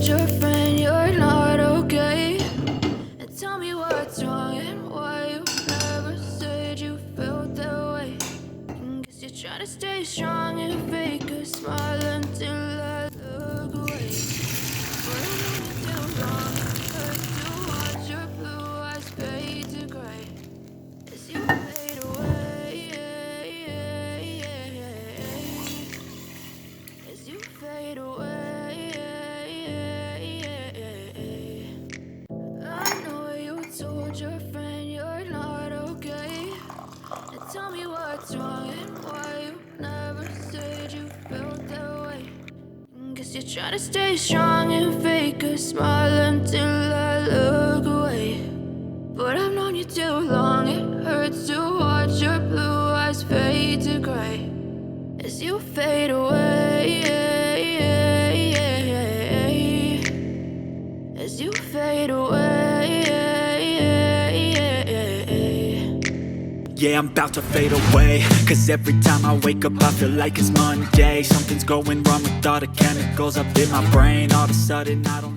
told your friend you're not okay? And tell me what's wrong and why you never said you felt that way. Guess you're trying to stay strong and fake a smile until I look away. But I know you too long, it hurts to watch your blue eyes fade to gray as you fade away, as you fade away. I know you told your friend you're not okay. And tell me what's wrong and why you never said you felt that way. Guess you're trying to stay strong and fake a smile until I look away. But I've known you too long, it hurts to watch your blue eyes fade to gray as you fade away, as you fade away. Yeah, I'm about to fade away, cause every time I wake up I feel like it's Monday. Something's going wrong with all the chemicals up in my brain. All of a sudden I don't